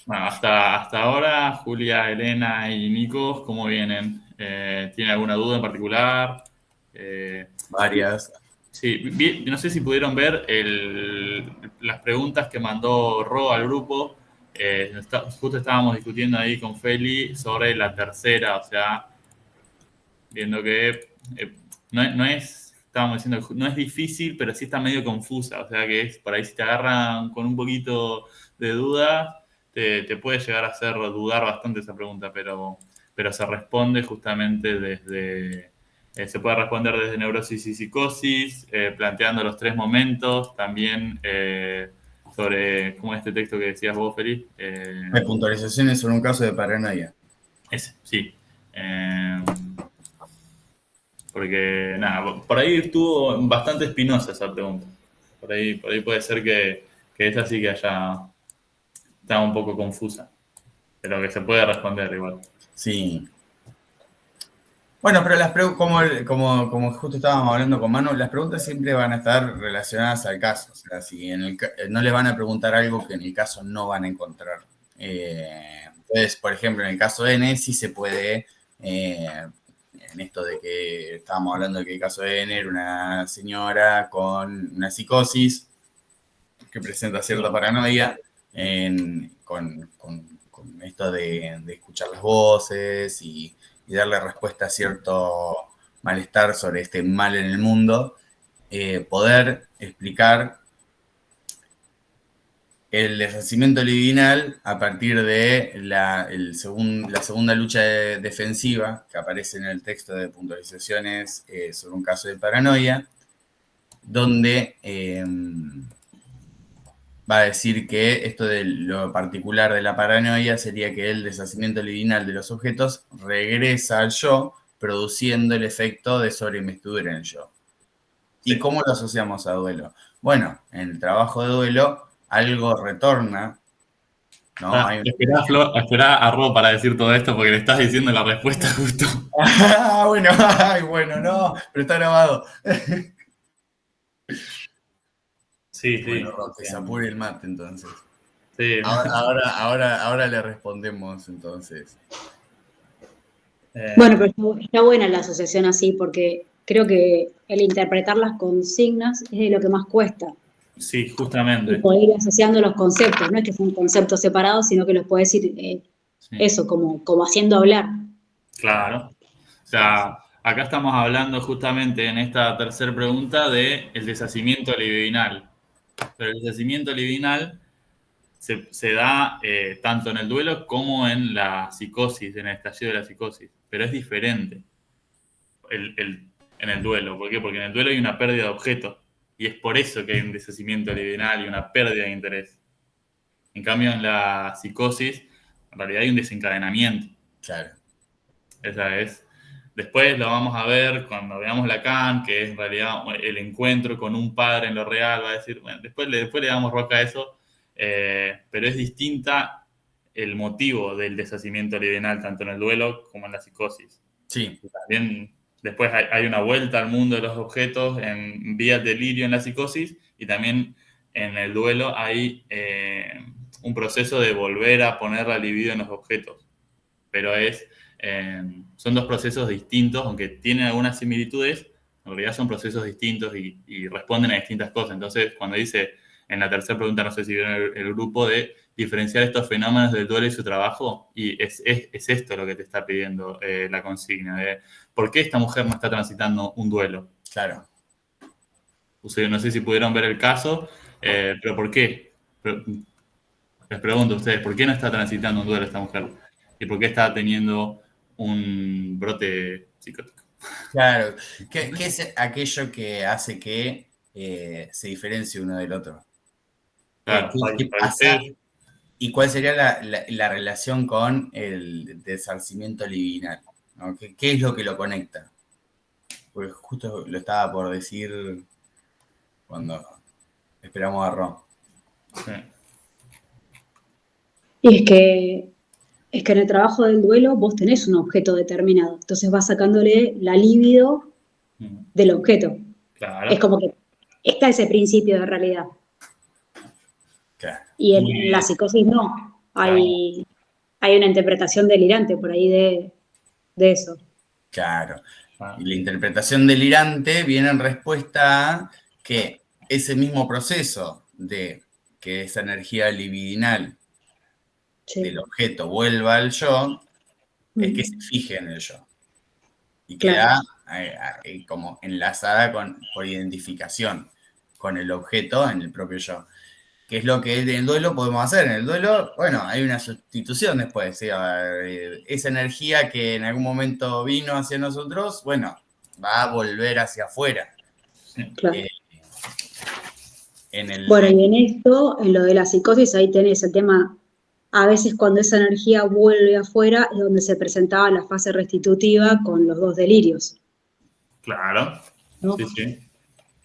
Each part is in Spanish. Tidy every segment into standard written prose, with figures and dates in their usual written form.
Bueno, hasta ahora, Julia, Elena y Nico, ¿cómo vienen? ¿Tienen alguna duda en particular? Eh, Varias. sí, no sé si pudieron ver las preguntas que mandó Ro al grupo. Justo estábamos discutiendo ahí con Feli sobre la tercera, o sea, viendo que no es, estábamos diciendo, no es difícil, pero sí está medio confusa, o sea que es por ahí si te agarran con un poquito de duda, te puede llegar a hacer dudar bastante esa pregunta, pero se responde justamente se puede responder desde neurosis y psicosis, planteando los tres momentos, también sobre, ¿cómo es este texto que decías vos, Feliz? Hay puntualizaciones sobre un caso de paranoia. Ese, sí. Eh, Porque, nada, por ahí estuvo bastante espinosa esa pregunta. Por ahí puede ser que esa sí que está un poco confusa, pero que se puede responder igual. Sí. Bueno, pero como justo estábamos hablando con Manu, las preguntas siempre van a estar relacionadas al caso. O sea, si no les van a preguntar algo que en el caso no van a encontrar. Entonces, por ejemplo, en el caso de N, sí se puede, en esto de que estábamos hablando de que el caso de N era una señora con una psicosis que presenta cierta paranoia con esto de escuchar las voces y darle respuesta a cierto malestar sobre este mal en el mundo, poder explicar el deshacimiento libidinal a partir de la segunda lucha defensiva que aparece en el texto de puntualizaciones sobre un caso de paranoia, donde va a decir que esto de lo particular de la paranoia sería que el deshacimiento libidinal de los objetos regresa al yo, produciendo el efecto de sobreinvestidura en el yo. ¿Y Sí. cómo lo asociamos a duelo? Bueno, en el trabajo de duelo algo retorna, ¿no? Hay Esperá a Ro para decir todo esto porque le estás diciendo la respuesta justo. bueno, ay, bueno, no, pero está grabado. Sí, Bueno, sí. Roque, se apure el mate entonces. Sí. Ahora le respondemos entonces. Bueno, pero está buena la asociación así, porque creo que el interpretar las consignas es de lo que más cuesta. Sí, Y justamente. poder ir asociando los conceptos, no es que son conceptos separados, sino que los puedes ir, Sí. eso, como haciendo hablar. Claro. O Sí, sí. sea, acá estamos hablando justamente en esta tercera pregunta de el deshacimiento libidinal. Pero el deshacimiento libidinal se da tanto en el duelo como en la psicosis, en el estallido de la psicosis. Pero es diferente en el duelo. ¿Por qué? Porque en el duelo hay una pérdida de objeto. Y es por eso que hay un deshacimiento libidinal y una pérdida de interés. En cambio, en la psicosis, en realidad hay un desencadenamiento. Claro. Esa es. Después lo vamos a ver cuando veamos Lacan, que es en realidad el encuentro con un padre en lo real. Va a decir, bueno, después le damos roca a eso, pero es distinta el motivo del deshacimiento libidinal, tanto en el duelo como en la psicosis. Sí. Y también después hay una vuelta al mundo de los objetos en vía delirio en la psicosis y también en el duelo hay un proceso de volver a poner la libido en los objetos. Pero son dos procesos distintos, aunque tienen algunas similitudes, en realidad son procesos distintos y responden a distintas cosas. Entonces, cuando dice en la tercera pregunta, no sé si vieron el grupo, de diferenciar estos fenómenos del duelo y su trabajo, y es esto lo que te está pidiendo la consigna, de por qué esta mujer no está transitando un duelo. Claro. Ustedes no sé si pudieron ver el caso, pero ¿por qué? Les pregunto a ustedes, ¿por qué no está transitando un duelo esta mujer? ¿Y por qué está teniendo un brote psicótico? Claro. ¿Qué es aquello que hace que se diferencie uno del otro? Claro, ¿Qué para pasa? ustedes, ¿Y cuál sería la relación con el desarcimiento libidinal? ¿No? ¿Qué es lo que lo conecta? Porque justo lo estaba por decir cuando esperamos a Ron. sí. Y es que en el trabajo del duelo vos tenés un objeto determinado, entonces vas sacándole la libido del objeto. Es Claro, como que está ese principio de realidad. Claro. Y en la muy, psicosis no. hay una interpretación delirante por ahí de eso. Claro. Y la interpretación delirante viene en respuesta a que ese mismo proceso de que esa energía libidinal del objeto vuelva al yo, es que se fije en el yo. Y queda como enlazada por identificación con el objeto en el propio yo. Que es lo que en el duelo podemos hacer. En el duelo, bueno, hay una sustitución después. ¿Sí? Esa energía que en algún momento vino hacia nosotros, bueno, va a volver hacia afuera. Claro. Bueno, y en esto, en lo de la psicosis, ahí tenés el tema, a veces cuando esa energía vuelve afuera es donde se presentaba la fase restitutiva con los 2 delirios. Claro, ¿no? Sí.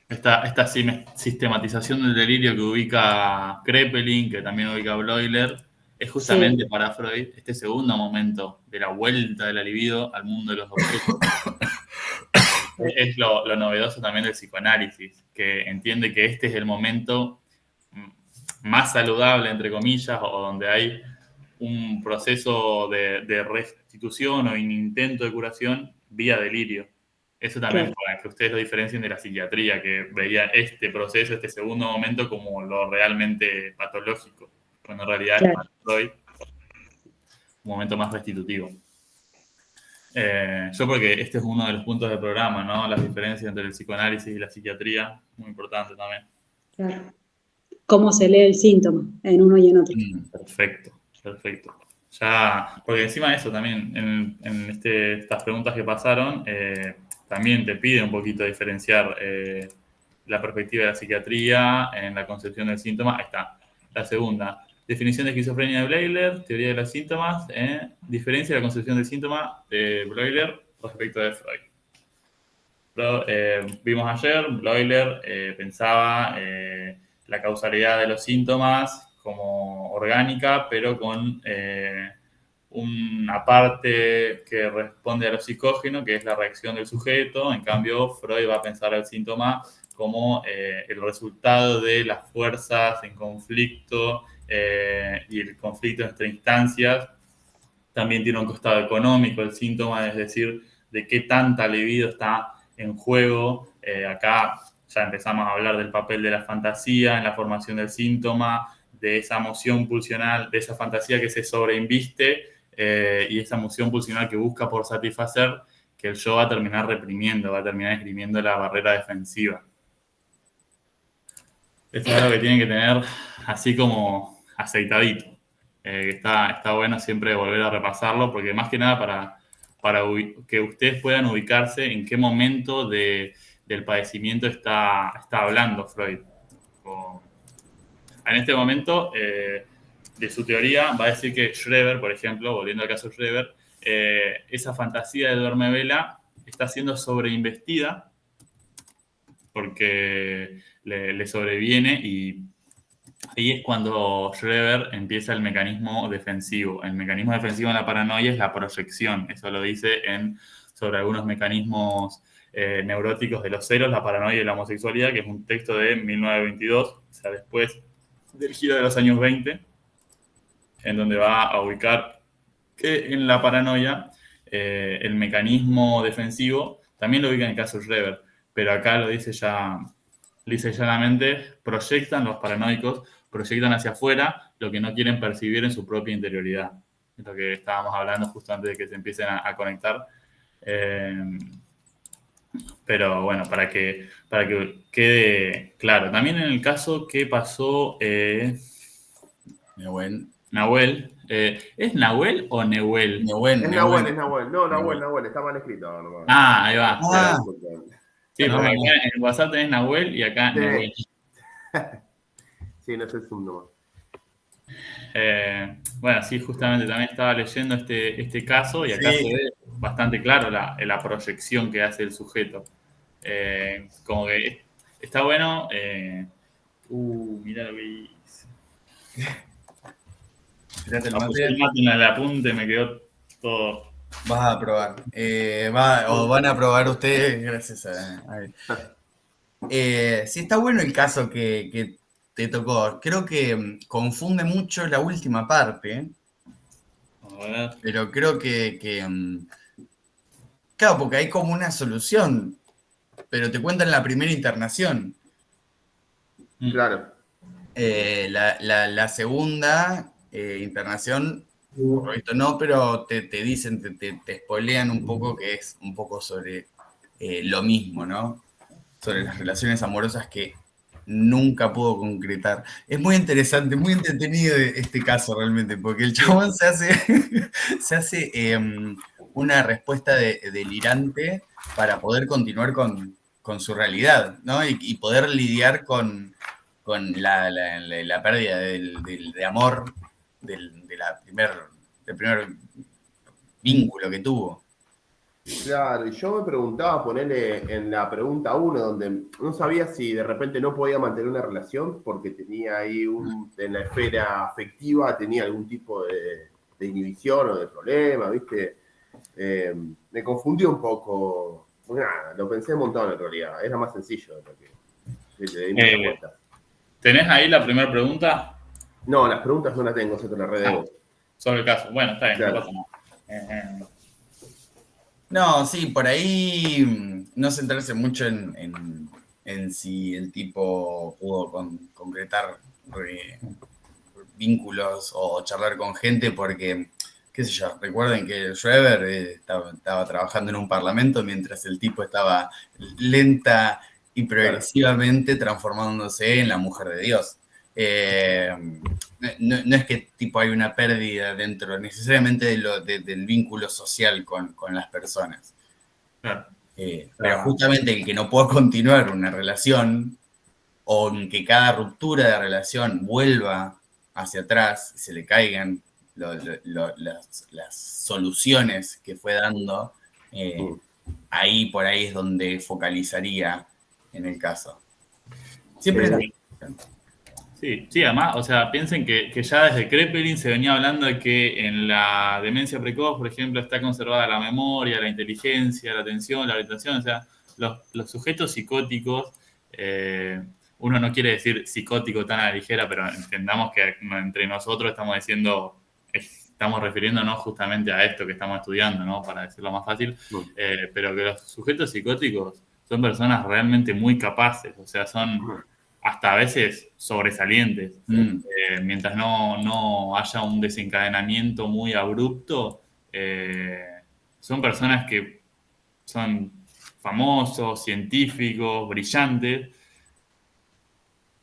Esta sistematización del delirio que ubica Kraepelin, que también ubica Bleuler, es justamente para Freud este segundo momento de la vuelta de la libido al mundo de los objetos. Es lo novedoso también del psicoanálisis, que entiende que este es el momento más saludable, entre comillas, o donde hay un proceso de restitución o un intento de curación vía delirio. Eso también para que ustedes lo diferencien de la psiquiatría, que veía este proceso, este segundo momento, como lo realmente patológico, cuando en realidad es para Freud un momento más restitutivo. Yo porque este es uno de los puntos del programa, ¿no? Las diferencias entre el psicoanálisis y la psiquiatría, muy importante también. Claro. Cómo se lee el síntoma en uno y en otro. Perfecto. Ya, porque encima de eso también, en estas preguntas que pasaron, también te pide un poquito diferenciar la perspectiva de la psiquiatría en la concepción del síntoma. Ahí está. La segunda, definición de esquizofrenia de Bleuler, teoría de los síntomas, diferencia de la concepción del síntoma de Bleuler respecto de Freud. Vimos ayer, Bleuler pensaba la causalidad de los síntomas como orgánica, pero con una parte que responde a lo psicógeno, que es la reacción del sujeto. En cambio, Freud va a pensar el síntoma como el resultado de las fuerzas en conflicto y el conflicto entre instancias. También tiene un costado económico el síntoma, es decir, de qué tanta libido está en juego. Acá ya empezamos a hablar del papel de la fantasía en la formación del síntoma, de esa emoción pulsional, de esa fantasía que se sobreinviste y esa emoción pulsional que busca por satisfacer, que el yo va a terminar reprimiendo, va a terminar esgrimiendo la barrera defensiva. Esto es algo que tienen que tener así como aceitadito. Está bueno siempre volver a repasarlo, porque más que nada para que ustedes puedan ubicarse en qué momento del padecimiento está hablando Freud. En este momento, de su teoría, va a decir que Schreber, por ejemplo, volviendo al caso de Schreber, esa fantasía de duermevela está siendo sobreinvestida porque le sobreviene, y ahí es cuando Schreber empieza el mecanismo defensivo. El mecanismo defensivo en la paranoia es la proyección. Eso lo dice sobre algunos mecanismos neuróticos de los celos, la paranoia y la homosexualidad, que es un texto de 1922, o sea, después del giro de los años 20, en donde va a ubicar que en la paranoia el mecanismo defensivo también lo ubica en el caso de Schreber, pero acá lo dice ya lisa y llanamente, los paranoicos proyectan hacia afuera lo que no quieren percibir en su propia interioridad. Es lo que estábamos hablando justo antes de que se empiecen a conectar. Pero bueno, para que quede claro. También en el caso que pasó Nahuel. ¿Es Nahuel o Nehuel? Es Nahuel. No, Nahuel. Está mal escrito. No. Ahí va. Sí, porque acá en el WhatsApp tenés Nahuel y acá Nehuel. Sí, no es el Zoom nomás. Bueno, sí, justamente también estaba leyendo este caso y acá se ve bastante claro la proyección que hace el sujeto. Como que está bueno. Mirá lo que hice. En el apunte me quedó todo. Vas a probar. O van a probar ustedes gracias a él. Sí, está bueno el caso que te tocó. Creo que confunde mucho la última parte, pero creo que claro, porque hay como una solución, pero te cuentan la primera internación. Claro. La segunda internación, por lo visto no, pero te dicen, te spoilean un poco que es un poco sobre lo mismo, ¿no? Sobre las relaciones amorosas que nunca pudo concretar. Es muy interesante, muy entretenido este caso realmente, porque el chabón se hace una respuesta delirante para poder continuar con su realidad, ¿no? Y poder lidiar con la pérdida de amor del primer vínculo que tuvo. Claro, y yo me preguntaba, ponerle en la pregunta 1, donde no sabía si de repente no podía mantener una relación porque tenía ahí en la esfera afectiva, tenía algún tipo de inhibición o de problema, ¿viste? Me confundió un poco. Nada, lo pensé un montón en realidad. Era más sencillo de lo que le di muchas vueltas. ¿Tenés ahí la primera pregunta? No, las preguntas no las tengo, se te las redebo. Sobre el caso. Bueno, está bien, claro. No pasa nada. No, sí, por ahí no centrarse mucho en si el tipo pudo concretar vínculos o charlar con gente, porque, qué sé yo, recuerden que Schreber estaba trabajando en un parlamento mientras el tipo estaba lenta y progresivamente transformándose en la mujer de Dios. No es que tipo hay una pérdida dentro necesariamente del vínculo social con las personas. Claro. Pero justamente el que no pueda continuar una relación o que cada ruptura de relación vuelva hacia atrás, se le caigan las soluciones que fue dando, por ahí es donde focalizaría en el caso. Siempre Sí, además, o sea, piensen que ya desde Kraepelin se venía hablando de que en la demencia precoz, por ejemplo, está conservada la memoria, la inteligencia, la atención, la orientación, o sea, los sujetos psicóticos, uno no quiere decir psicótico tan a la ligera, pero entendamos que entre nosotros estamos refiriéndonos justamente a esto que estamos estudiando, ¿no? Para decirlo más fácil, pero que los sujetos psicóticos son personas realmente muy capaces, o sea, son hasta a veces sobresalientes. Mientras no haya un desencadenamiento muy abrupto, son personas que son famosos, científicos, brillantes,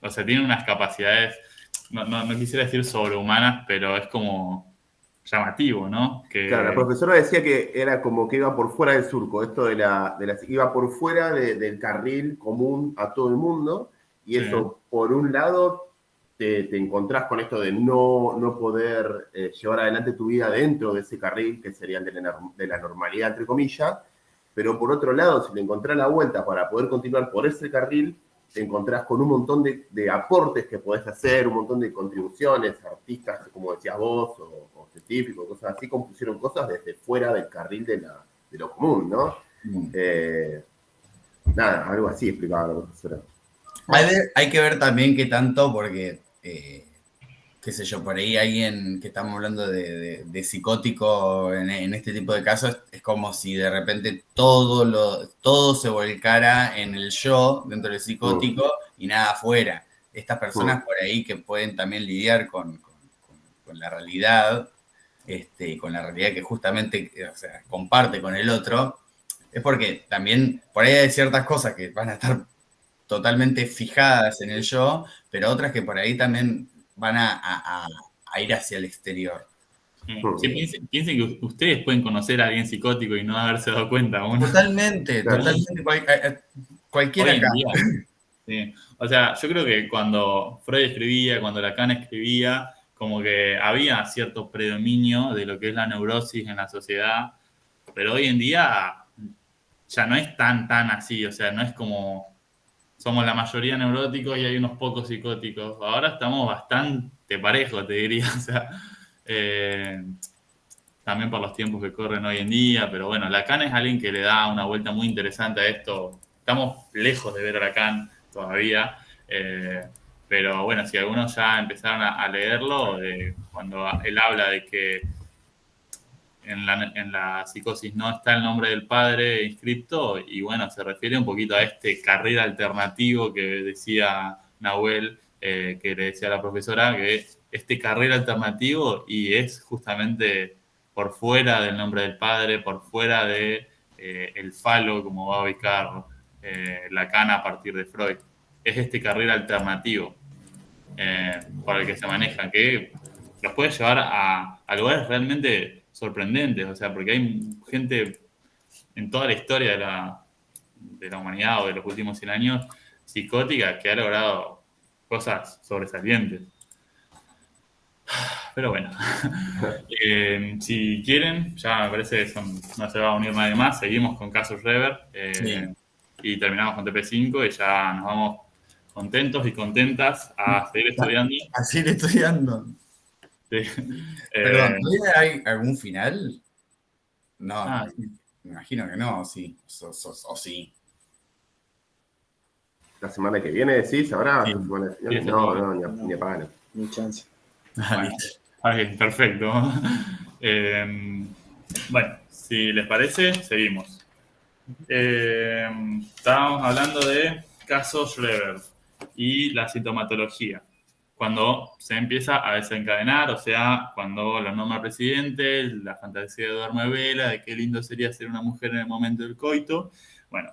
o sea, tienen unas capacidades, no quisiera decir sobrehumanas, pero es como llamativo, ¿no? Claro, la profesora decía que era como que iba por fuera del surco, esto iba por fuera del carril común a todo el mundo, y eso, por un lado, te encontrás con esto de no poder llevar adelante tu vida dentro de ese carril, que sería el de la normalidad, entre comillas, pero por otro lado, si le encontrás la vuelta para poder continuar por ese carril, te encontrás con un montón de aportes que podés hacer, un montón de contribuciones, artistas, como decías vos, o científicos, cosas así, compusieron cosas desde fuera del carril de lo común, ¿no? Nada, algo así explicaba la profesora. Hay que ver también qué tanto, porque, qué sé yo, por ahí alguien que estamos hablando de psicótico en este tipo de casos, es como si de repente todo se volcara en el yo dentro del psicótico y nada afuera. Estas personas por ahí que pueden también lidiar con la realidad, con la realidad que justamente, o sea, comparte con el otro, es porque también por ahí hay ciertas cosas que van a estar totalmente fijadas en el yo, pero otras que por ahí también van a ir hacia el exterior. Sí, piensen que ustedes pueden conocer a alguien psicótico y no haberse dado cuenta aún. Totalmente. Cualquiera acá. Sí. O sea, yo creo que cuando Freud escribía, cuando Lacan escribía, como que había cierto predominio de lo que es la neurosis en la sociedad, pero hoy en día ya no es tan así, o sea, no es como somos la mayoría neuróticos y hay unos pocos psicóticos. Ahora estamos bastante parejos, te diría, o sea, también por los tiempos que corren hoy en día, pero bueno, Lacan es alguien que le da una vuelta muy interesante a esto. Estamos lejos de ver a Lacan todavía, Pero bueno, si algunos ya empezaron a leerlo, cuando él habla de que en la psicosis no está el nombre del padre inscripto, y bueno, se refiere un poquito a este carril alternativo que decía Nahuel, que le decía a la profesora, que este carril alternativo y es justamente por fuera del nombre del padre, por fuera de el falo, como va a ubicar Lacan a partir de Freud. Es este carril alternativo por el que se maneja, que los puede llevar a lugares realmente sorprendentes, o sea, porque hay gente en toda la historia de la humanidad o de los últimos 100 años psicótica que ha logrado cosas sobresalientes. Pero bueno, si quieren, ya me parece que no se va a unir nadie más, seguimos con Casus Rever y terminamos con TP5 y ya nos vamos contentos y contentas a seguir estudiando. A seguir estudiando. Sí. Perdón, ¿todavía hay algún final? No, me imagino que no, sí. O sí. ¿La semana que viene decís ahora? Sí. No, ni a palo. Ni chance. Bueno, perfecto. Bueno, si les parece, seguimos. Estábamos hablando de casos Schreber y la sintomatología. Cuando se empieza a desencadenar, o sea, cuando lo nombra presidente, la fantasía de duerme vela, de qué lindo sería ser una mujer en el momento del coito. Bueno,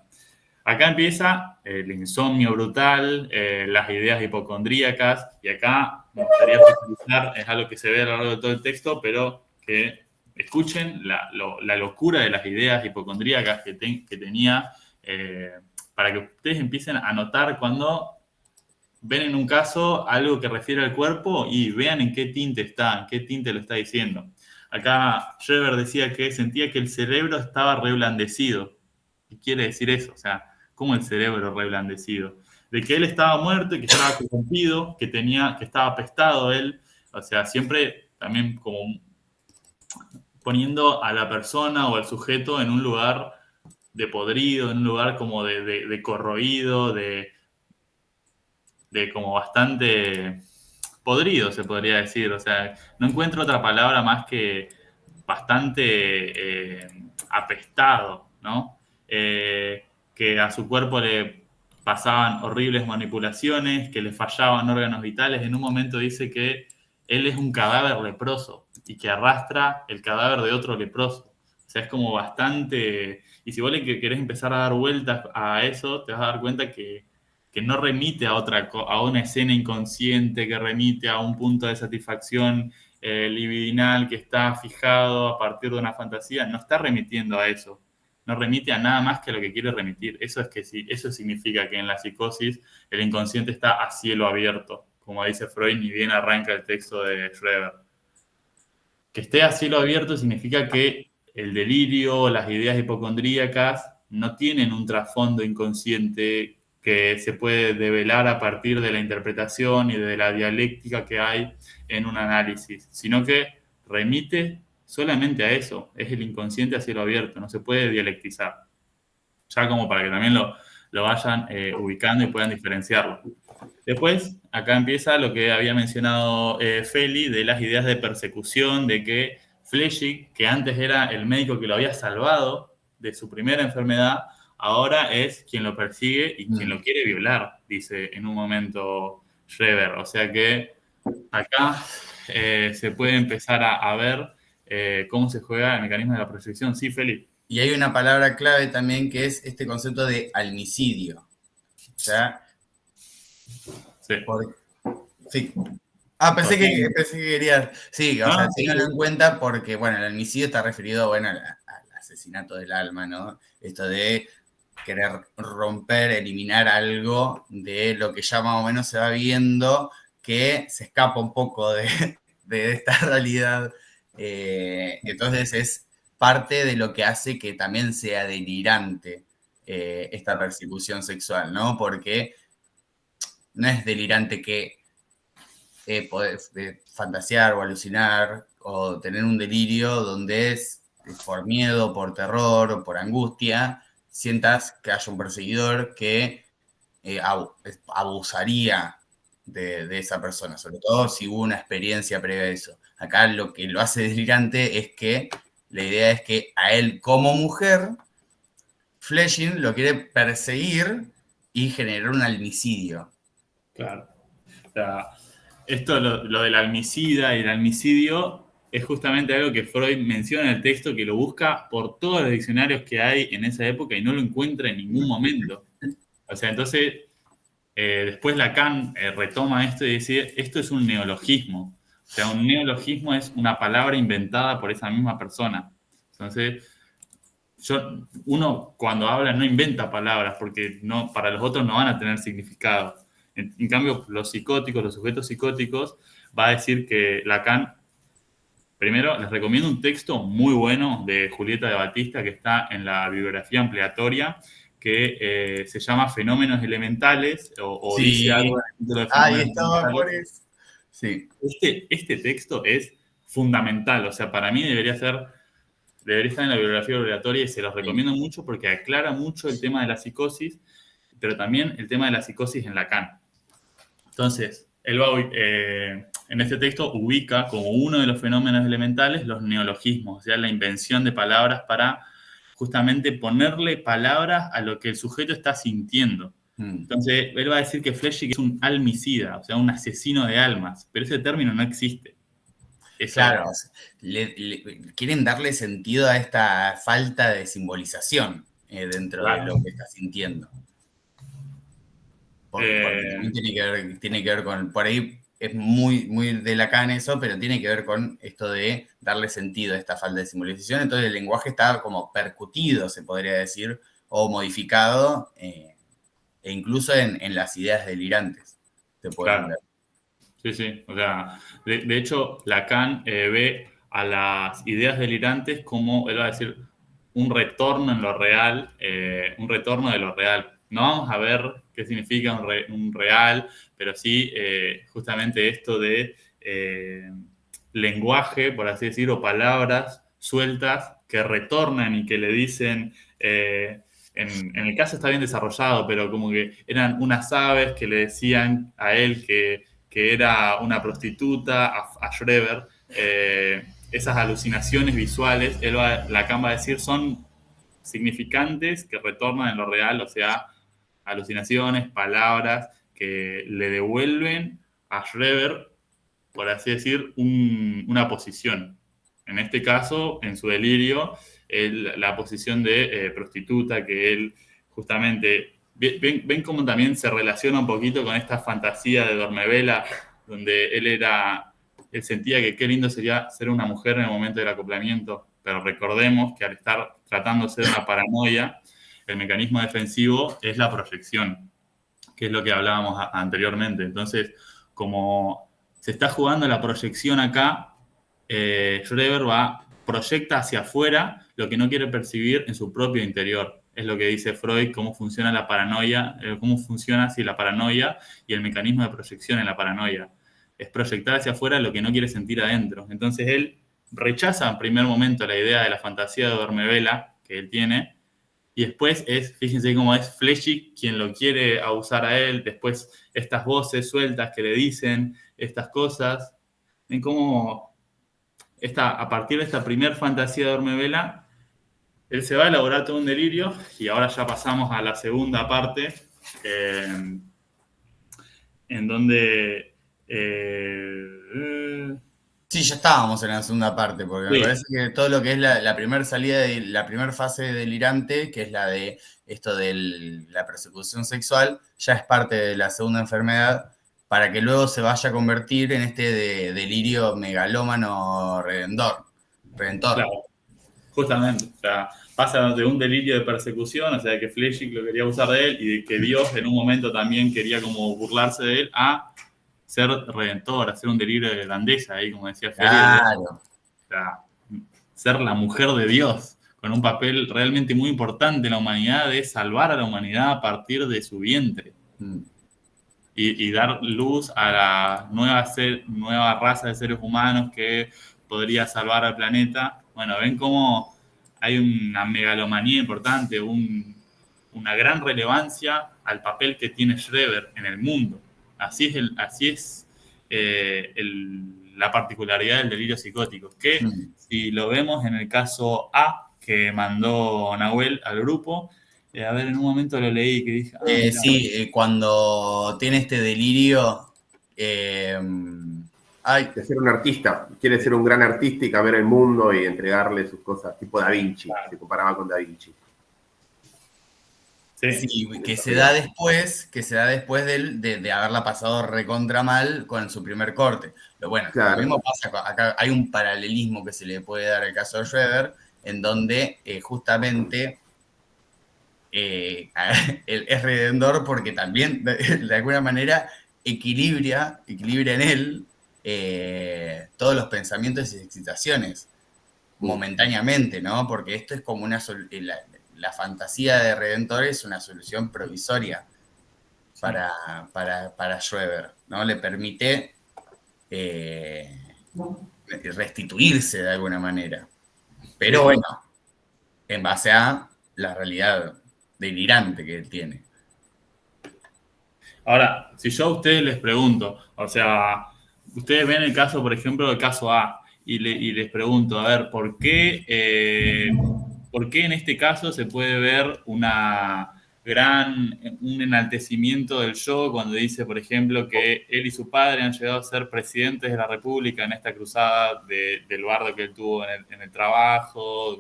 acá empieza el insomnio brutal, las ideas hipocondríacas, y acá me gustaría profundizar, es algo que se ve a lo largo de todo el texto, pero que escuchen la locura de las ideas hipocondríacas que tenía, para que ustedes empiecen a notar cuando ven en un caso algo que refiere al cuerpo y vean en qué tinte está, en qué tinte lo está diciendo. Acá Schreber decía que sentía que el cerebro estaba reblandecido. ¿Qué quiere decir eso? O sea, ¿cómo el cerebro reblandecido? De que él estaba muerto y que estaba corrompido, que estaba apestado él. O sea, siempre también como poniendo a la persona o al sujeto en un lugar de podrido, en un lugar como de corroído, de como bastante podrido, se podría decir. O sea, no encuentro otra palabra más que bastante apestado, ¿no? Que a su cuerpo le pasaban horribles manipulaciones, que le fallaban órganos vitales. En un momento dice que él es un cadáver leproso y que arrastra el cadáver de otro leproso. O sea, es como bastante... Y si vos le querés empezar a dar vueltas a eso, te vas a dar cuenta que no remite a una escena inconsciente, que remite a un punto de satisfacción libidinal que está fijado a partir de una fantasía, no está remitiendo a eso, no remite a nada más que a lo que quiere remitir. Eso significa que en la psicosis el inconsciente está a cielo abierto, como dice Freud, ni bien arranca el texto de Schreber. Que esté a cielo abierto significa que el delirio, las ideas hipocondríacas no tienen un trasfondo inconsciente que se puede develar a partir de la interpretación y de la dialéctica que hay en un análisis, sino que remite solamente a eso, es el inconsciente a cielo abierto, no se puede dialectizar. Ya como para que también lo vayan ubicando y puedan diferenciarlo. Después, acá empieza lo que había mencionado Feli, de las ideas de persecución, de que Flechig, que antes era el médico que lo había salvado de su primera enfermedad, ahora es quien lo persigue y quien lo quiere violar, dice en un momento Schreber. O sea que acá se puede empezar a ver cómo se juega el mecanismo de la proyección. Sí, Feli. Y hay una palabra clave también que es este concepto de almicidio. O sea, sí. Sí. Pensé que querías. Sí, o sea, tenganlo en cuenta porque, bueno, el almicidio está referido, bueno, al asesinato del alma, ¿no? Esto de querer romper, eliminar algo de lo que ya más o menos se va viendo, que se escapa un poco de esta realidad. Entonces es parte de lo que hace que también sea delirante esta persecución sexual, ¿no? Porque no es delirante que poder fantasear o alucinar o tener un delirio donde es por miedo, por terror o por angustia, sientas que haya un perseguidor que abusaría de esa persona, sobre todo si hubo una experiencia previa a eso. Acá lo que lo hace delirante es que la idea es que a él como mujer, Fletching lo quiere perseguir y generar un almicidio. Claro. O sea, esto, lo del almicida y el almicidio, es justamente algo que Freud menciona en el texto, que lo busca por todos los diccionarios que hay en esa época y no lo encuentra en ningún momento. O sea, entonces, después Lacan retoma esto y dice, esto es un neologismo. O sea, un neologismo es una palabra inventada por esa misma persona. Entonces, uno cuando habla no inventa palabras porque no, para los otros no van a tener significado. En cambio, los psicóticos, los sujetos psicóticos, va a decir que Lacan, primero les recomiendo un texto muy bueno de Julieta de Batista que está en la bibliografía ampliatoria, que se llama Fenómenos Elementales, o Sí. dice algo en el título de Ahí Fenómenos estaba por Elementales. eso. Sí. Este texto es fundamental, o sea, para mí debería estar en la bibliografía obligatoria y se los recomiendo mucho porque aclara mucho el tema de la psicosis, pero también el tema de la psicosis en Lacan. Entonces, él va, en este texto ubica como uno de los fenómenos elementales los neologismos, o sea, la invención de palabras para justamente ponerle palabras a lo que el sujeto está sintiendo. Entonces, él va a decir que Fletching es un almicida, o sea, un asesino de almas, pero ese término no existe. Eso, claro, quieren darle sentido a esta falta de simbolización dentro de lo que está sintiendo. Porque también tiene que ver con, por ahí es muy, muy de Lacan eso, pero tiene que ver con esto de darle sentido a esta falta de simbolización. Entonces el lenguaje está como percutido, se podría decir, o modificado, e incluso en las ideas delirantes. Se pueden ver. Sí. O sea, de hecho, Lacan ve a las ideas delirantes como, él va a decir, un retorno en lo real, un retorno de lo real. No vamos a ver qué significa un real, pero sí justamente esto de lenguaje, por así decirlo, palabras sueltas que retornan y que le dicen... en el caso está bien desarrollado, pero como que eran unas aves que le decían a él que era una prostituta, a Schreber, esas alucinaciones visuales, Lacan va a decir, son significantes que retornan en lo real, o sea, alucinaciones, palabras que le devuelven a Schreber, por así decir, una posición. En este caso, en su delirio, la posición de prostituta, que él justamente... Ven cómo también se relaciona un poquito con esta fantasía de Dormevela, donde él sentía que qué lindo sería ser una mujer en el momento del acoplamiento, pero recordemos que al estar tratándose de una paranoia, el mecanismo defensivo es la proyección, que es lo que hablábamos anteriormente. Entonces, como se está jugando la proyección acá, Schreber proyecta hacia afuera lo que no quiere percibir en su propio interior. Es lo que dice Freud, cómo funciona la paranoia, cómo funciona la paranoia y el mecanismo de proyección en la paranoia. Es proyectar hacia afuera lo que no quiere sentir adentro. Entonces él rechaza en primer momento la idea de la fantasía de Dormevela que él tiene, y después fíjense cómo es Fletching quien lo quiere abusar a él, después estas voces sueltas que le dicen estas cosas, en cómo a partir de esta primer fantasía de Dormevela, él se va a elaborar todo un delirio, y ahora ya pasamos a la segunda parte, en donde... Sí, ya estábamos en la segunda parte, porque me parece que todo lo que es la primera salida, la primera fase delirante, que es la de esto de la persecución sexual, ya es parte de la segunda enfermedad, para que luego se vaya a convertir en este delirio megalómano redentor. Claro, justamente, o sea, pasa de un delirio de persecución, o sea, que Fletching lo quería usar de él y de que Dios en un momento también quería como burlarse de él, a ser redentor, a ser un delirio de grandeza, ahí como decía Fletching. Claro. O sea, ser la mujer de Dios, con un papel realmente muy importante en la humanidad, de salvar a la humanidad a partir de su vientre. Y dar luz a la nueva raza de seres humanos que podría salvar al planeta. Bueno, ven cómo hay una megalomanía importante, una gran relevancia al papel que tiene Schreber en el mundo. Así es la particularidad del delirio psicótico, que si lo vemos en el caso A que mandó Nahuel al grupo, a ver, en un momento lo leí que dije... sí, cuando tiene este delirio... de ser un artista, quiere ser un gran artista y cambiar el mundo y entregarle sus cosas, tipo Da Vinci, se comparaba con Da Vinci. Sí, que se da después de haberla pasado recontra mal con su primer corte. Pero bueno, claro. Lo mismo pasa acá, hay un paralelismo que se le puede dar al caso de Schroeder, en donde justamente es redentor porque también, de alguna manera, equilibra en él todos los pensamientos y excitaciones momentáneamente, ¿no? Porque esto es como la fantasía de Redentor es una solución provisoria para Schroeder, ¿no? Le permite restituirse de alguna manera. Pero bueno, en base a la realidad delirante que tiene. Ahora, si yo a ustedes les pregunto, o sea, ustedes ven el caso, por ejemplo, el caso A, y les pregunto, a ver, ¿por qué en este caso se puede ver un enaltecimiento del yo cuando dice, por ejemplo, que él y su padre han llegado a ser presidentes de la República en esta cruzada del bardo que él tuvo en el trabajo,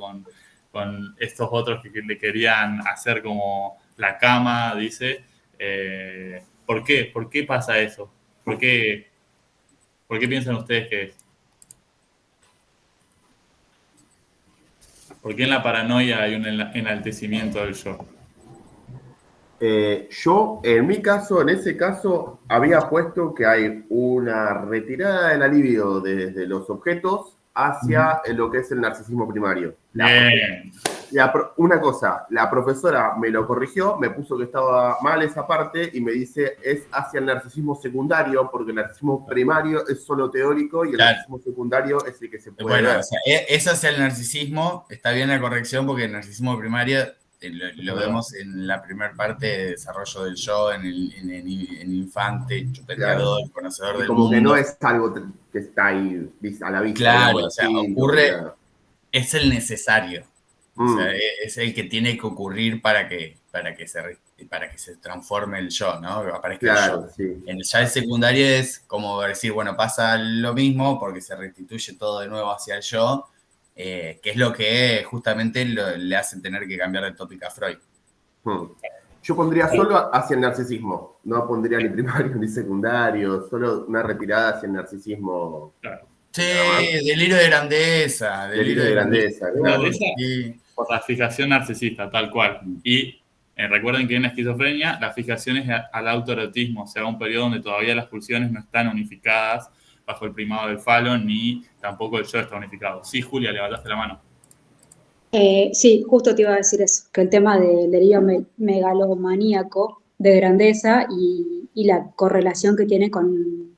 con estos otros que le querían hacer como la cama, dice? ¿Por qué? ¿Por qué pasa eso? ¿Por qué piensan ustedes que es? ¿Por qué en la paranoia hay un enaltecimiento del yo? Yo, en ese caso, había puesto que hay una retirada de la libido desde los objetos hacia lo que es el narcisismo primario. Una cosa, la profesora me lo corrigió, me puso que estaba mal esa parte y me dice es hacia el narcisismo secundario, porque el narcisismo primario es solo teórico y el narcisismo secundario es el que se puede ver. O sea, es hacia el narcisismo, está bien la corrección, porque el narcisismo primario lo vemos en la primera parte de desarrollo del yo, en el infante, chupeteador, el conocedor del mundo. Como que no es algo que está ahí a la vista. Claro, o sea, ocurre, es el necesario. O sea, es el que tiene que ocurrir para que se transforme el yo, ¿no? Aparezca el yo. Sí. Ya el secundario es como decir, bueno, pasa lo mismo porque se restituye todo de nuevo hacia el yo, que es lo que justamente le hace tener que cambiar de tópico a Freud. Yo pondría solo hacia el narcisismo, no pondría ni primario ni secundario, solo una retirada hacia el narcisismo. Claro. Sí, delirio de grandeza. Delirio de grandeza. Por la fijación narcisista, tal cual. Y recuerden que en la esquizofrenia la fijación es al autoerotismo, o sea, un periodo donde todavía las pulsiones no están unificadas bajo el primado del falo, ni tampoco el yo está unificado. Sí, Julia, levantaste la mano. Sí, justo te iba a decir eso, que el tema del delirio megalomaníaco de grandeza y la correlación que tiene con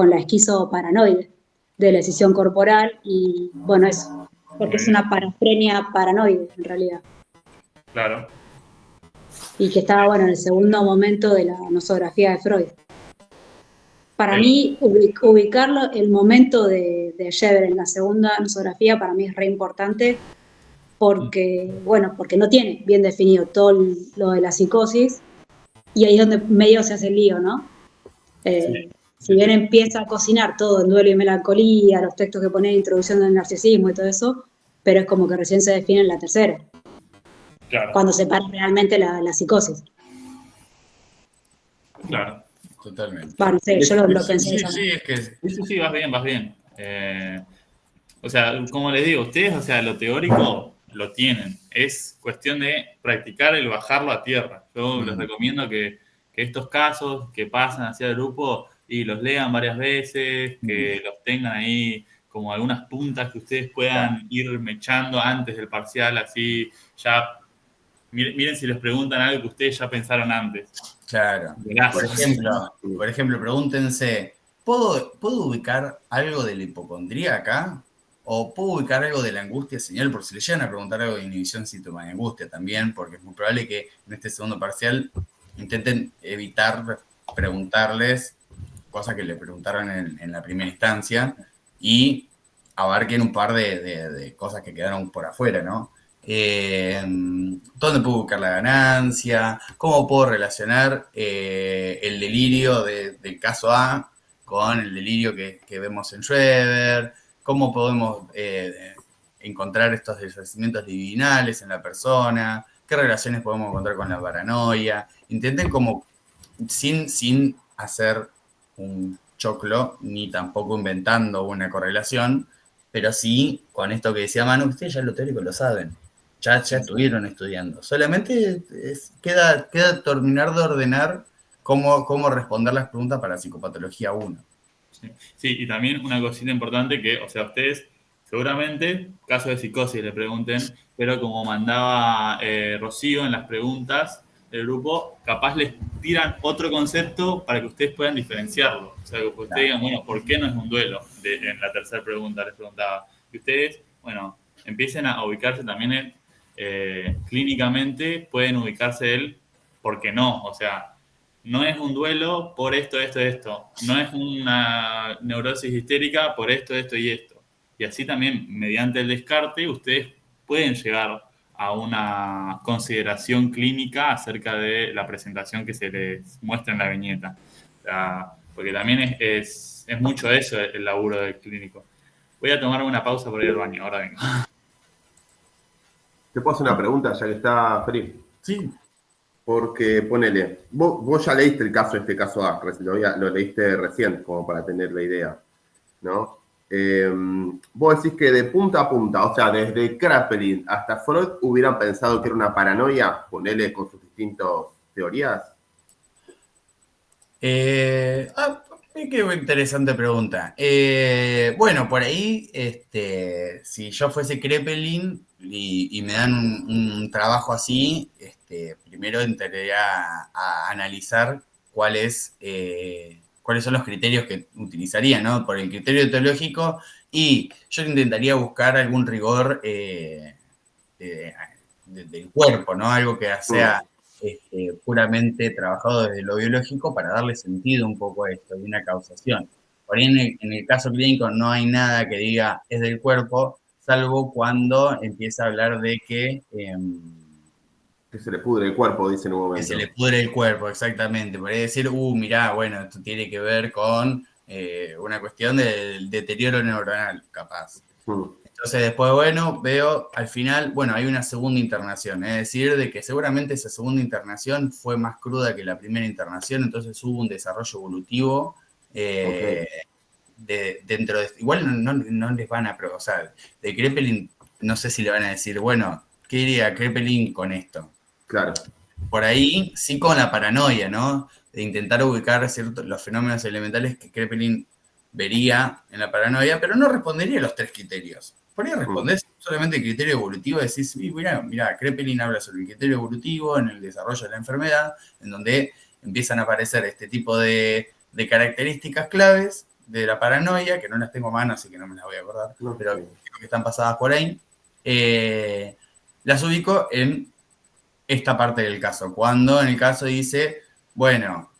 la esquizoparanoide de la escisión corporal y, bueno, eso, porque es una parafrenia paranoide, en realidad. Claro. Y que estaba, bueno, en el segundo momento de la nosografía de Freud. Para mí, ubicarlo, el momento de Schreber en la segunda nosografía, para mí es re importante, porque no tiene bien definido todo lo de la psicosis, y ahí es donde medio se hace el lío, ¿no? Sí. Si bien empieza a cocinar todo en Duelo y Melancolía, los textos que pone introducción del narcisismo y todo eso, pero es como que recién se define en la tercera. Claro. Cuando se para realmente la psicosis. Claro. Totalmente. Bueno, sí, yo lo pensé. Sí, vas bien. O sea, como les digo, ustedes, o sea, lo teórico lo tienen. Es cuestión de practicar el bajarlo a tierra. Yo les recomiendo que estos casos que pasan hacia el grupo y los lean varias veces, que los tengan ahí como algunas puntas que ustedes puedan ir mechando antes del parcial, así ya miren si les preguntan algo que ustedes ya pensaron antes. Claro. Por ejemplo, pregúntense, ¿puedo ubicar algo de la hipocondría acá? ¿O puedo ubicar algo de la angustia señal? Por si le llegan a preguntar algo de inhibición, síntoma de angustia también, porque es muy probable que en este segundo parcial intenten evitar preguntarles cosas que le preguntaron en la primera instancia y abarquen un par de cosas que quedaron por afuera, ¿no? ¿Dónde puedo buscar la ganancia? ¿Cómo puedo relacionar el delirio del caso A con el delirio que vemos en Schreber? ¿Cómo podemos encontrar estos desvanecimientos libidinales en la persona? ¿Qué relaciones podemos encontrar con la paranoia? Intenten como sin hacer un choclo, ni tampoco inventando una correlación, pero sí con esto que decía Manu, ustedes ya lo teórico lo saben, ya estuvieron estudiando. Solamente queda terminar de ordenar cómo responder las preguntas para psicopatología 1. Sí, y también una cosita importante que, o sea, ustedes seguramente, caso de psicosis le pregunten, pero como mandaba Rocío en las preguntas del grupo, capaz les tiran otro concepto para que ustedes puedan diferenciarlo. O sea, que ustedes digan, bueno, ¿por qué no es un duelo? En la tercera pregunta les preguntaba. Y ustedes, bueno, empiecen a ubicarse también clínicamente, pueden ubicarse el por qué no. O sea, no es un duelo por esto. No es una neurosis histérica por esto y esto. Y así también, mediante el descarte, ustedes pueden llegar a una consideración clínica acerca de la presentación que se les muestra en la viñeta. O sea, porque también es mucho eso el laburo del clínico. Voy a tomar una pausa por ir al baño, ahora vengo. ¿Te puedo hacer una pregunta ya que está Felipe? Sí. Porque ponele, vos ya leíste este caso A, lo leíste recién, como para tener la idea, ¿no? Vos decís que de punta a punta, o sea, desde Kraepelin hasta Freud, hubieran pensado que era una paranoia, ponele con sus distintas teorías. Qué interesante pregunta. Bueno, por ahí, si yo fuese Kraepelin y me dan un trabajo así, primero entraría a analizar cuáles son los criterios que utilizaría, ¿no? Por el criterio teológico, y yo intentaría buscar algún rigor del cuerpo, ¿no? Algo que sea puramente trabajado desde lo biológico para darle sentido un poco a esto, de una causación. Por ahí en el caso clínico no hay nada que diga es del cuerpo, salvo cuando empieza a hablar de que se le pudre el cuerpo, dice en un momento. Que se le pudre el cuerpo, exactamente. Podría decir, mirá, bueno, esto tiene que ver con una cuestión del deterioro neuronal, capaz. Entonces después, bueno, veo al final, bueno, hay una segunda internación, es decir, de que seguramente esa segunda internación fue más cruda que la primera internación, entonces hubo un desarrollo evolutivo dentro de... Igual no les van a... O sea, de Kraepelin, no sé si le van a decir, bueno, ¿qué diría Kraepelin con esto? Claro. Por ahí, sí con la paranoia, ¿no? De intentar ubicar los fenómenos elementales que Kraepelin vería en la paranoia, pero no respondería a los 3 criterios. Por ahí respondés solamente el criterio evolutivo, decís, mira, Kraepelin habla sobre el criterio evolutivo en el desarrollo de la enfermedad, en donde empiezan a aparecer este tipo de características claves de la paranoia, que no las tengo a mano, así que no me las voy a acordar, pero creo que están pasadas por ahí. Las ubico en esta parte del caso, cuando en el caso dice, bueno,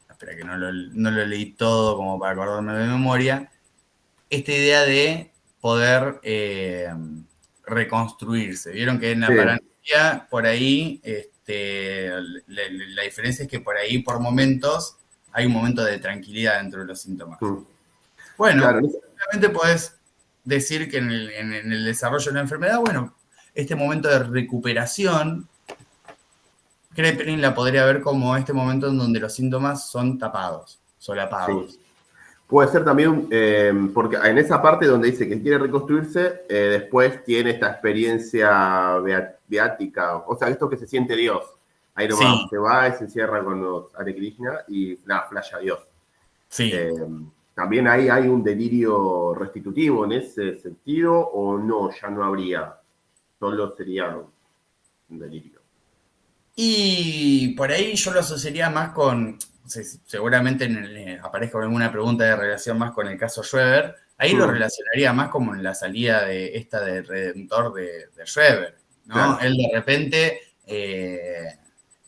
espera que no lo leí todo como para acordarme de memoria, esta idea de poder reconstruirse. Vieron que en la paranoia, por ahí, la diferencia es que por ahí, por momentos, hay un momento de tranquilidad dentro de los síntomas. Bueno, realmente podés decir que en el desarrollo de la enfermedad, bueno, este momento de recuperación, Kraepelin la podría ver como este momento en donde los síntomas son tapados, solapados. Sí. Puede ser también, porque en esa parte donde dice que quiere reconstruirse, después tiene esta experiencia beática, o sea, esto que se siente Dios. Ahí nomás se va y se encierra con los Hare Krishna y flasha a Dios. Sí. También ahí hay un delirio restitutivo en ese sentido, o no, ya no habría. Solo sería un delirio. Y por ahí yo lo asociaría más con, seguramente aparezca alguna pregunta de relación más con el caso Schreber, ahí lo relacionaría más como en la salida de Redentor de Schreber, ¿no? Claro. Él de repente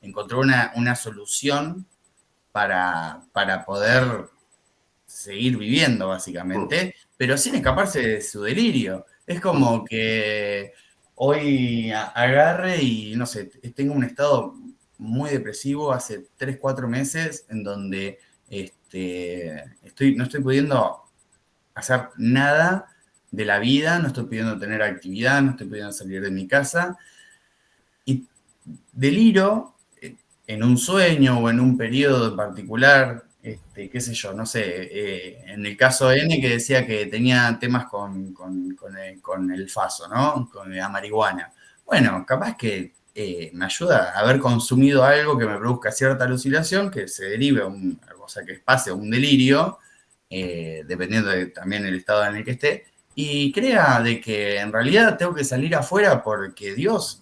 encontró una solución para poder seguir viviendo, básicamente, pero sin escaparse de su delirio. Es como que hoy agarre y, no sé, tengo un estado muy depresivo hace 3, 4 meses en donde no estoy pudiendo hacer nada de la vida, no estoy pudiendo tener actividad, no estoy pudiendo salir de mi casa, y deliro en un sueño o en un periodo en particular, qué sé yo, no sé, en el caso N que decía que tenía temas con el faso, ¿no? Con la marihuana. Bueno, capaz que me ayuda a haber consumido algo que me produzca cierta alucinación, que se derive, o sea, que pase un delirio, dependiendo también del estado en el que esté, y crea de que en realidad tengo que salir afuera porque Dios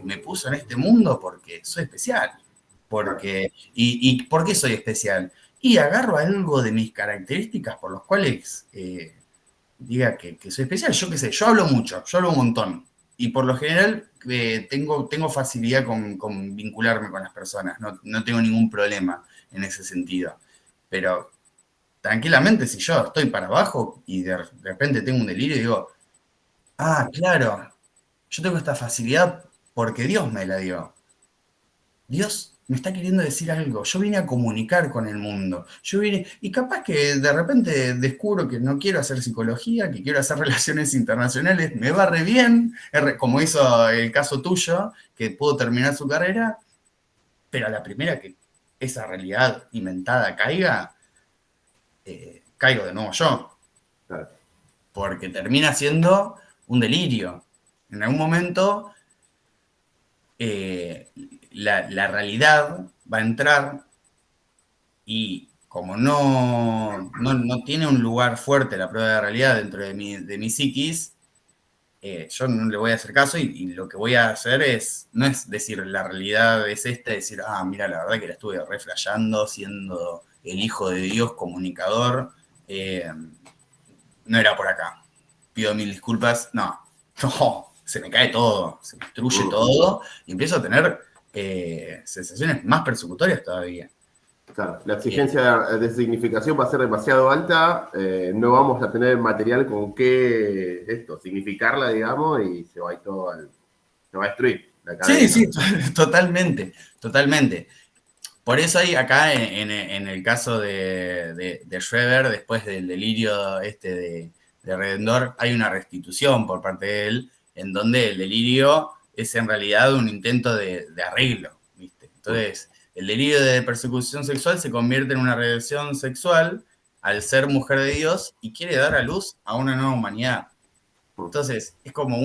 me puso en este mundo porque soy especial. ¿Y por qué soy especial? Y agarro algo de mis características por las cuales diga que soy especial. Yo qué sé, yo hablo mucho, yo hablo un montón. Y por lo general tengo facilidad con vincularme con las personas. No tengo ningún problema en ese sentido. Pero tranquilamente, si yo estoy para abajo y de repente tengo un delirio y digo, ah, claro, yo tengo esta facilidad porque Dios me la dio. Dios me está queriendo decir algo. Yo vine a comunicar con el mundo. Y capaz que de repente descubro que no quiero hacer psicología, que quiero hacer relaciones internacionales, me va re bien, como hizo el caso tuyo, que pudo terminar su carrera, pero a la primera que esa realidad inventada caiga, caigo de nuevo yo. Claro. Porque termina siendo un delirio. En algún momento la realidad va a entrar y como no tiene un lugar fuerte la prueba de realidad dentro de mi psiquis, yo no le voy a hacer caso y lo que voy a hacer no es decir la realidad es esta, decir, mira, la verdad que la estuve reflejando siendo el hijo de Dios comunicador, no era por acá. Pido 1000 disculpas. No, se me cae todo, se me destruye todo y empiezo a tener sensaciones más persecutorias todavía. Claro, la exigencia de significación va a ser demasiado alta, no vamos a tener material con qué significarla, digamos, y se va a ir todo se va a destruir. Sí, totalmente. Por eso hay acá en el caso de Schreber, después del delirio de Redendor, hay una restitución por parte de él, en donde el delirio es en realidad un intento de arreglo, ¿viste? Entonces, el delirio de persecución sexual se convierte en una regresión sexual al ser mujer de Dios y quiere dar a luz a una nueva humanidad. Entonces, es como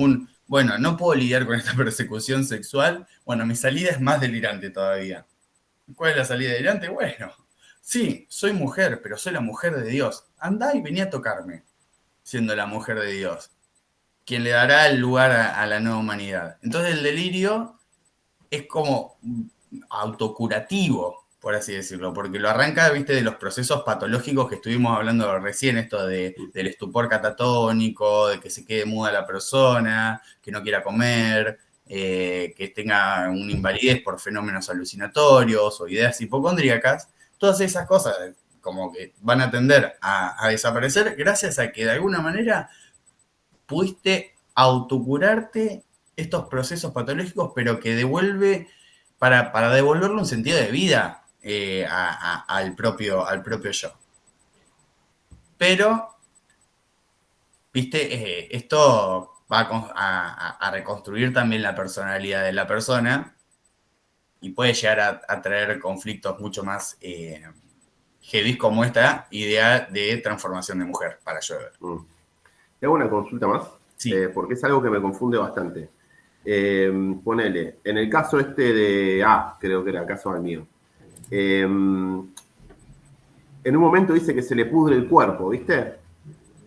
bueno, no puedo lidiar con esta persecución sexual, bueno, mi salida es más delirante todavía. ¿Cuál es la salida delirante? Bueno, sí, soy mujer, pero soy la mujer de Dios. Andá y vení a tocarme, siendo la mujer de Dios, quien le dará el lugar a la nueva humanidad. Entonces el delirio es como autocurativo, por así decirlo, porque lo arranca, viste, de los procesos patológicos que estuvimos hablando recién, esto del estupor catatónico, de que se quede muda la persona, que no quiera comer, que tenga una invalidez por fenómenos alucinatorios o ideas hipocondríacas. Todas esas cosas como que van a tender a desaparecer gracias a que de alguna manera pudiste autocurarte estos procesos patológicos, pero que devuelve, para devolverle un sentido de vida al propio yo. Pero, viste, esto va a reconstruir también la personalidad de la persona y puede llegar a traer conflictos mucho más heavy como esta idea de transformación de mujer para Schreber. Te hago una consulta más, sí. Porque es algo que me confunde bastante. Ponele, en el caso creo que era el caso del mío, en un momento dice que se le pudre el cuerpo, ¿viste?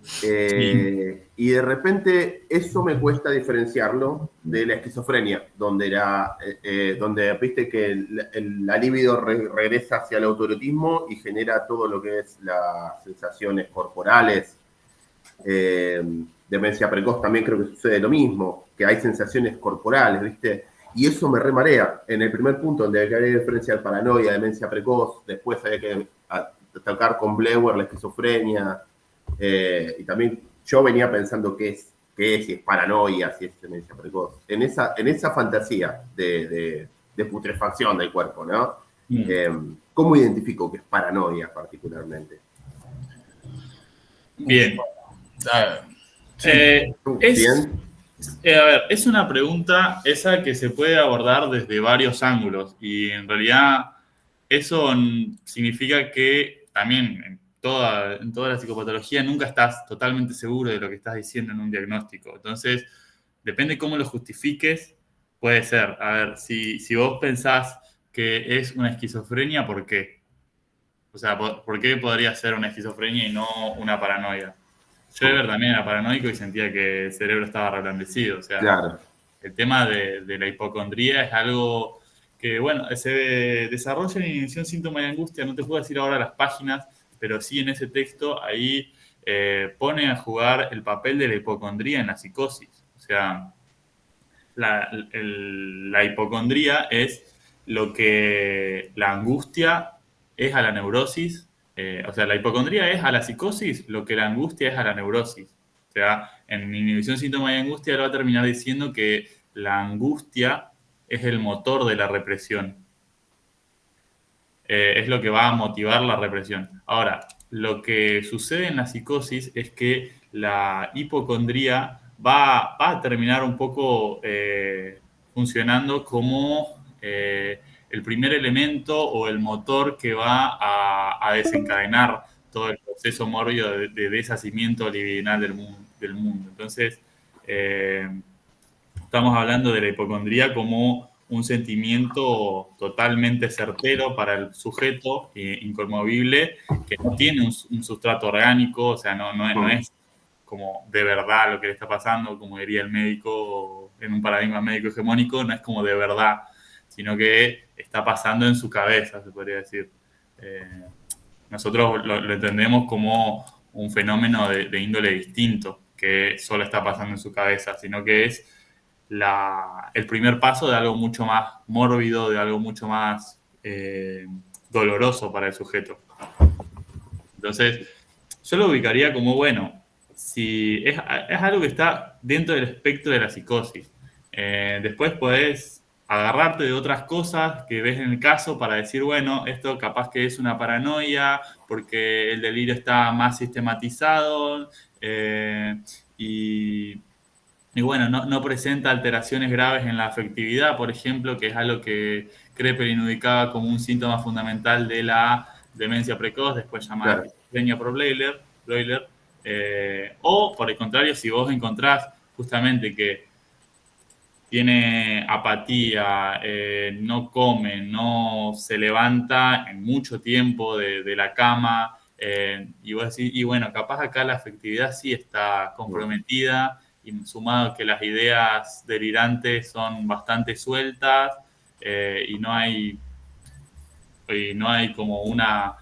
Sí. Y de repente eso me cuesta diferenciarlo de la esquizofrenia, donde viste que la libido regresa hacia el autoerotismo y genera todo lo que es las sensaciones corporales. Demencia precoz también creo que sucede lo mismo, que hay sensaciones corporales, ¿viste? Y eso me remarea. En el primer punto, donde había que diferenciar paranoia, demencia precoz, después había que atacar con Bleuer la esquizofrenia, y también yo venía pensando qué es, si es paranoia, si es demencia precoz. En esa fantasía de putrefacción del cuerpo, ¿no? ¿Cómo identifico que es paranoia particularmente? Bien. Sí. A ver, es una pregunta esa que se puede abordar desde varios ángulos y en realidad eso significa que también en toda la psicopatología nunca estás totalmente seguro de lo que estás diciendo en un diagnóstico. Entonces, depende cómo lo justifiques, puede ser. A ver, si vos pensás que es una esquizofrenia, ¿por qué? O sea, ¿por qué podría ser una esquizofrenia y no una paranoia? Schreber también era paranoico y sentía que el cerebro estaba reblandecido. O sea, Claro. el tema de la hipocondría es algo que, bueno, se desarrolla en Inhibición, Síntoma y Angustia. No te puedo decir ahora las páginas, pero sí en ese texto ahí pone a jugar el papel de la hipocondría en la psicosis. O sea, la hipocondría es lo que la angustia es a la neurosis. O sea, la hipocondría es a la psicosis lo que la angustia es a la neurosis. O sea, en Inhibición, Síntoma y Angustia él va a terminar diciendo que la angustia es el motor de la represión. Es lo que va a motivar la represión. Ahora, lo que sucede en la psicosis es que la hipocondría va a terminar un poco funcionando como el primer elemento o el motor que va a desencadenar todo el proceso mórbido de deshacimiento libidinal del mundo. Entonces, estamos hablando de la hipocondría como un sentimiento totalmente certero para el sujeto, inconmovible, que no tiene un sustrato orgánico, o sea, no es como de verdad lo que le está pasando, como diría el médico en un paradigma médico hegemónico, no es como de verdad, sino que está pasando en su cabeza, se podría decir. Nosotros lo entendemos como un fenómeno de índole distinto, que solo está pasando en su cabeza, sino que es el primer paso de algo mucho más mórbido, de algo mucho más doloroso para el sujeto. Entonces, yo lo ubicaría como, bueno, si es algo que está dentro del espectro de la psicosis. Después podés agarrarte de otras cosas que ves en el caso para decir, bueno, esto capaz que es una paranoia porque el delirio está más sistematizado y bueno, no presenta alteraciones graves en la afectividad, por ejemplo, que es algo que Kraepelin ubicaba como un síntoma fundamental de la demencia precoz, después llamada esquizofrenia por Bleuler. O, por el contrario, si vos encontrás justamente que tiene apatía, no come, no se levanta en mucho tiempo de la cama, y vos decís, y bueno, capaz acá la afectividad sí está comprometida, y sumado que las ideas delirantes son bastante sueltas, y no hay como una...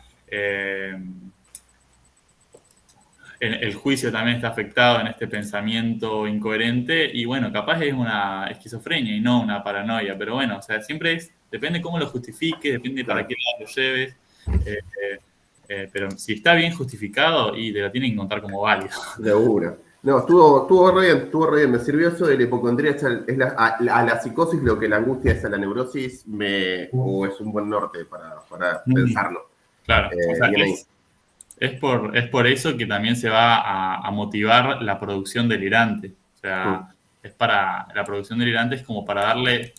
el juicio también está afectado en este pensamiento incoherente y bueno, capaz es una esquizofrenia y no una paranoia, pero bueno, o sea, siempre depende cómo lo justifiques, depende para qué lado lo lleves, pero si está bien justificado y te lo tienen que contar como válido. De una. No, estuvo re bien. Me sirvió eso de la hipocondría, a la psicosis lo que la angustia es a la neurosis, o es un buen norte para pensarlo. Claro, o sea, es por eso que también se va a motivar la producción delirante. O sea, la producción delirante es como para darle,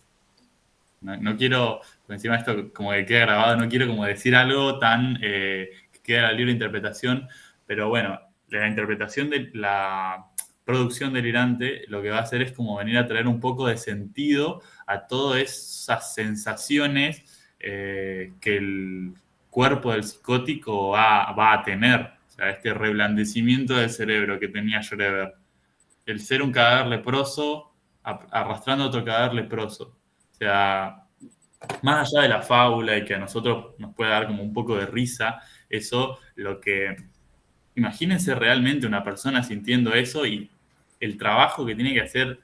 no quiero, por encima de esto como que queda grabado, no quiero como decir algo tan que queda a la libre interpretación, pero bueno, la interpretación de la producción delirante lo que va a hacer es como venir a traer un poco de sentido a todas esas sensaciones que el cuerpo del psicótico va a tener. O sea, este reblandecimiento del cerebro que tenía Schreber. El ser un cadáver leproso arrastrando otro cadáver leproso. O sea, más allá de la fábula y que a nosotros nos puede dar como un poco de risa, eso, lo que... Imagínense realmente una persona sintiendo eso y el trabajo que tiene que hacer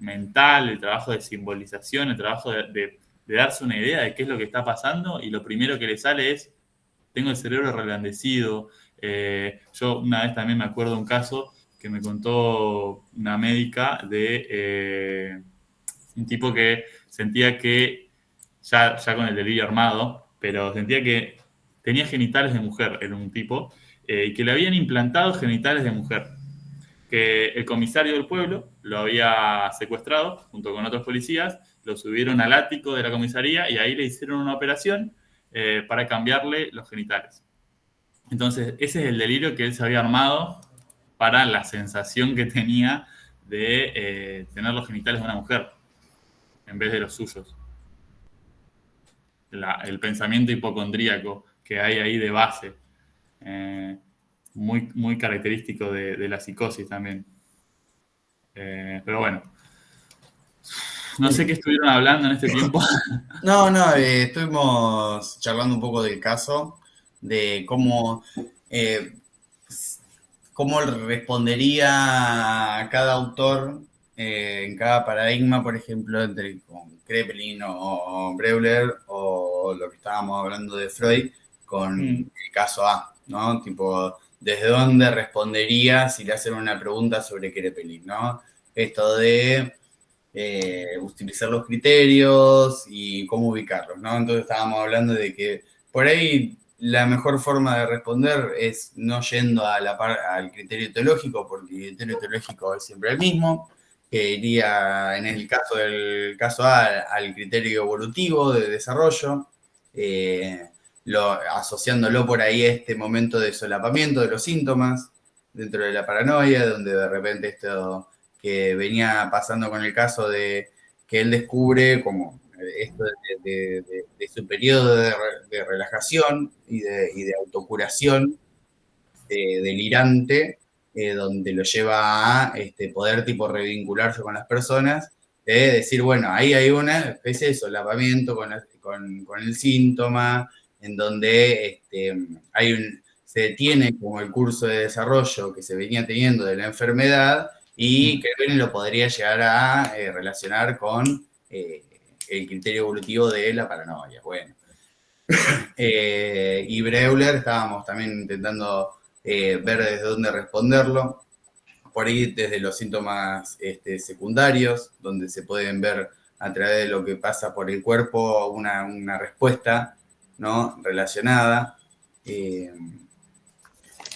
mental, el trabajo de simbolización, el trabajo de darse una idea de qué es lo que está pasando, y lo primero que le sale es, tengo el cerebro reblandecido. Yo una vez también me acuerdo de un caso que me contó una médica de un tipo que sentía que, ya con el delirio armado, pero sentía que tenía genitales de mujer, era un tipo, y que le habían implantado genitales de mujer. Que el comisario del pueblo lo había secuestrado junto con otros policías, lo subieron al ático de la comisaría y ahí le hicieron una operación para cambiarle los genitales. Entonces, ese es el delirio que él se había armado para la sensación que tenía de tener los genitales de una mujer en vez de los suyos. El pensamiento hipocondríaco que hay ahí de base, muy, muy característico de la psicosis también. Pero bueno, no sé qué estuvieron hablando en este tiempo. No, estuvimos charlando un poco del caso, de cómo respondería cada autor en cada paradigma, por ejemplo, entre con Kraepelin o Breuer, o lo que estábamos hablando de Freud con el caso A, ¿no? Tipo, ¿desde dónde respondería si le hacen una pregunta sobre Kraepelin, ¿no? Esto de utilizar los criterios y cómo ubicarlos, ¿no? Entonces estábamos hablando de que por ahí la mejor forma de responder es no yendo al criterio teológico, porque el criterio teológico es siempre el mismo, que iría en el caso del caso A al criterio evolutivo de desarrollo, asociándolo por ahí a este momento de solapamiento de los síntomas dentro de la paranoia, donde de repente esto que venía pasando con el caso de que él descubre como esto de su periodo de relajación y de autocuración delirante, donde lo lleva a poder tipo revincularse con las personas, decir, bueno, ahí hay una especie de solapamiento con el síntoma, en donde se detiene como el curso de desarrollo que se venía teniendo de la enfermedad, y Kraepelin lo podría llegar a relacionar con el criterio evolutivo de la paranoia. Bueno. Y Breuer estábamos también intentando ver desde dónde responderlo. Por ahí desde los síntomas secundarios, donde se pueden ver a través de lo que pasa por el cuerpo una respuesta, ¿no? Relacionada. Y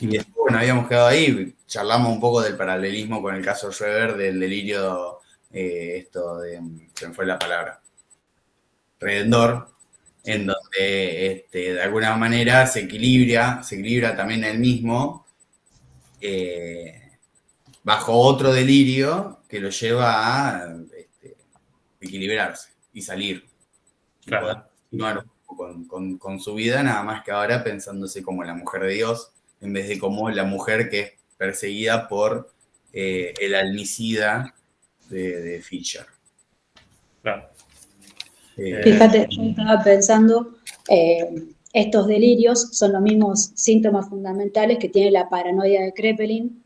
después, bueno, habíamos quedado ahí, charlamos un poco del paralelismo con el caso Schreber, del delirio, se me fue la palabra, redendor, en donde de alguna manera se equilibra también el mismo, bajo otro delirio que lo lleva a equilibrarse y salir. Claro. Y poder continuar con su vida, nada más que ahora pensándose como la mujer de Dios, en vez de como la mujer que es perseguida por el almicida de Fischer. Claro. Fíjate, yo estaba pensando, estos delirios son los mismos síntomas fundamentales que tiene la paranoia de Kraepelin.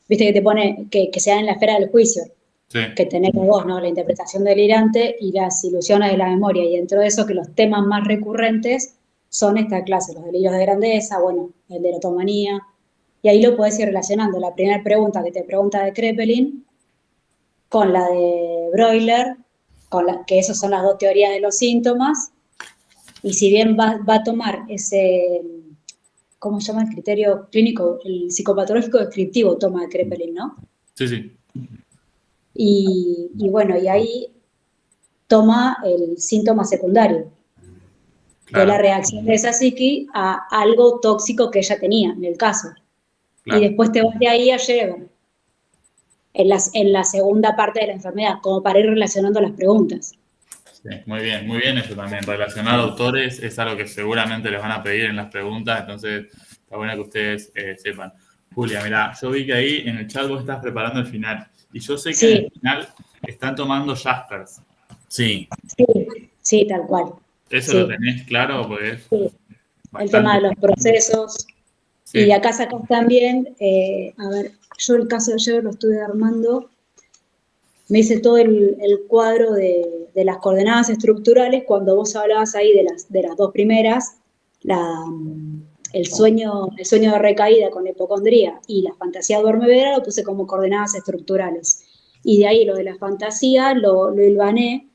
Viste que te pone que se da en la esfera del juicio, Sí. que tenemos dos, ¿no? La interpretación delirante y las ilusiones de la memoria. Y dentro de eso, que los temas más recurrentes son esta clase, los delirios de grandeza, bueno, el de erotomanía. Y ahí lo puedes ir relacionando. La primera pregunta que te pregunta de Kraepelin con la de Breuer, que esas son las dos teorías de los síntomas. Y si bien va a tomar ese, ¿cómo se llama el criterio clínico? El psicopatológico descriptivo toma de Kraepelin, ¿no? Sí, sí. Y bueno, y ahí toma el síntoma secundario, Claro. de la reacción de esa psiqui a algo tóxico que ella tenía, en el caso. Claro. Y después te vas de ahí a Schreber, en la segunda parte de la enfermedad, como para ir relacionando las preguntas. Sí, muy bien eso también. Relacionar autores es algo que seguramente les van a pedir en las preguntas, entonces está bueno que ustedes sepan. Julia, mirá, yo vi que ahí en el chat vos estás preparando el final, y yo sé que Sí. en el final están tomando Jaspers. Sí. Sí, tal cual. ¿Eso Sí. lo tenés claro? Pues Sí. El tema de los procesos. Sí. Y de acá sacás también, a ver, yo el caso de Schreber lo estuve armando. me hice todo el cuadro de las coordenadas estructurales cuando vos hablabas ahí de las dos primeras, el sueño de recaída con hipocondría y la fantasía duerme-vera lo puse como coordenadas estructurales. Y de ahí lo de la fantasía lo hilvané